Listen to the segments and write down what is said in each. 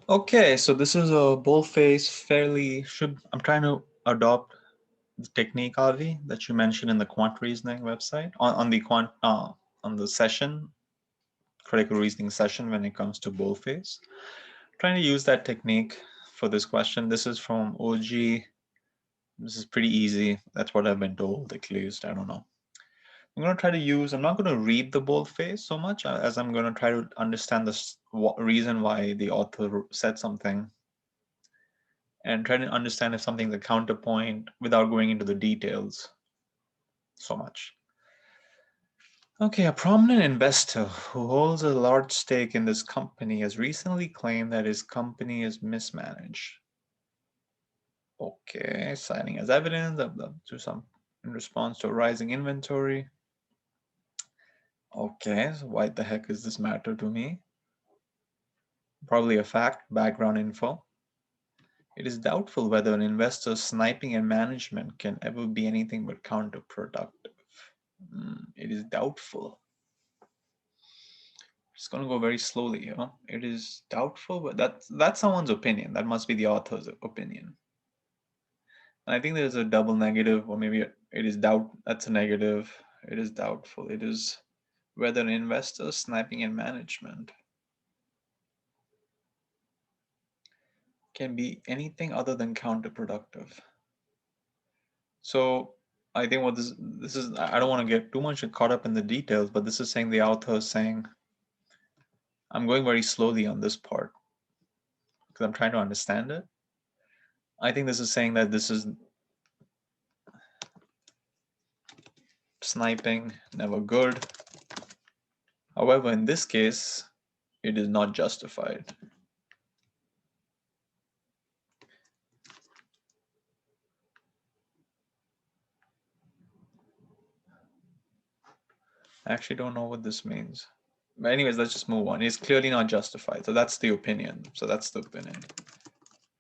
Okay, so this is a boldface, I'm trying to adopt the technique, Avi, that you mentioned in the quant reasoning website on the session, critical reasoning session when it comes to boldface. Trying to use that technique for this question. This is from OG. This is pretty easy. That's what I've been told, at least. I don't know. I'm not going to read the boldface so much as I'm going to try to understand the reason why the author said something and try to understand if something's a counterpoint without going into the details so much. Okay, a prominent investor who holds a large stake in this company has recently claimed that his company is mismanaged. Okay, citing as evidence to some in response to a rising inventory. Okay, so why the heck does this matter to me? Probably a fact, background info. It is doubtful whether an investor's sniping and management can ever be anything but counterproductive. It is doubtful. Just gonna go very slowly here. It is doubtful, but that's someone's opinion. That must be the author's opinion. And I think there's a double negative, or maybe it is doubt. That's a negative. It is doubtful. It is whether an investor's sniping and management can be anything other than counterproductive. So I think what this is, I don't want to get too much caught up in the details, but this is saying the author is saying, I'm going very slowly on this part because I'm trying to understand it. I think this is saying that this is sniping, never good. However, in this case, it is not justified. I actually don't know what this means. But anyways, let's just move on. It's clearly not justified. So that's the opinion. So that's the opinion.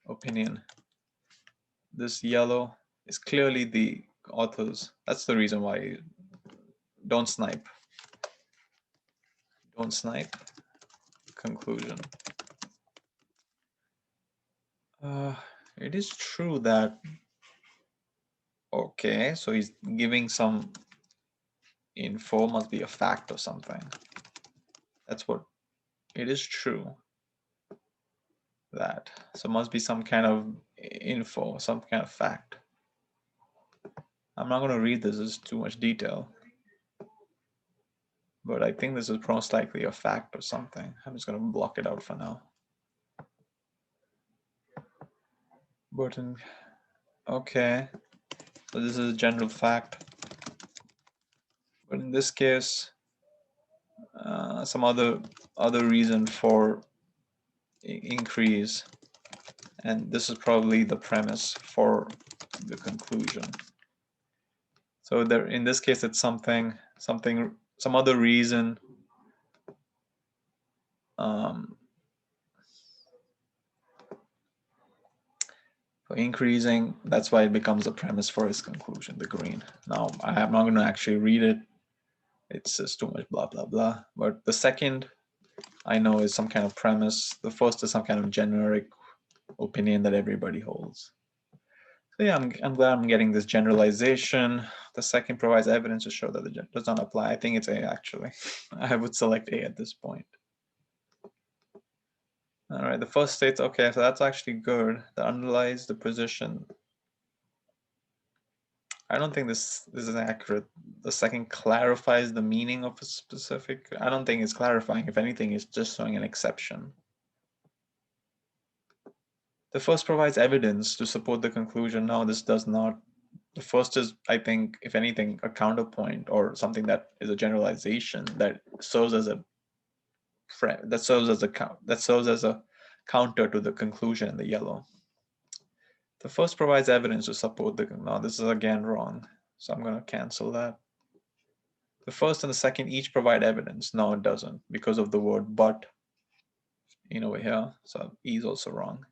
Opinion. This yellow is clearly the author's. That's the reason why don't snipe. Don't snipe. Conclusion. It is true that, okay, so he's giving some info, must be a fact or something. That's what, it is true that. So must be some kind of info, some kind of fact. I'm not going to read this, it's too much detail. But I think this is most likely a fact or something. I'm just going to block it out for now. Burton, okay. So this is a general fact. But in this case, some other reason for increase, and this is probably the premise for the conclusion. So there, in this case, it's some other reason for increasing. That's why it becomes a premise for his conclusion, the green. Now, I'm not going to actually read it. It's just too much blah, blah, blah. But the second I know is some kind of premise. The first is some kind of generic opinion that everybody holds. So yeah, I'm glad I'm getting this generalization. The second provides evidence to show that it does not apply. I think it's A, actually. I would select A at this point. All right, the first states, okay, so that's actually good. That underlies the position. I don't think this is accurate. The second clarifies the meaning of a specific. I don't think it's clarifying. If anything, it's just showing an exception. The first provides evidence to support the conclusion. No, this does not. The first is, I think, if anything, a counterpoint or something that is a generalization that serves as a counter to the conclusion in the yellow. The first provides evidence to support the. No, this is again wrong. So I'm going to cancel that. The first and the second each provide evidence. No, it doesn't because of the word but over here. So E is also wrong.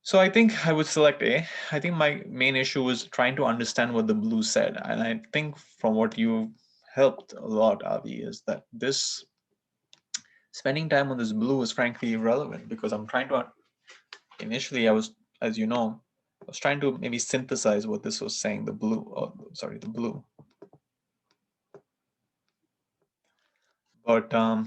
So I think I would select A. I think my main issue was trying to understand what the blue said. And I think from what you helped a lot, Avi, is that this spending time on this blue is frankly irrelevant because I'm trying to, initially I was, as you know, I was trying to maybe synthesize what this was saying, the blue, sorry, the blue. But I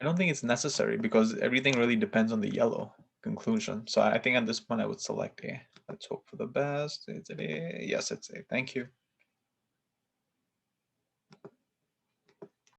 don't think it's necessary because everything really depends on the yellow conclusion. So I think at this point I would select A. Let's hope for the best. It's A. Yes, it's A. Thank you.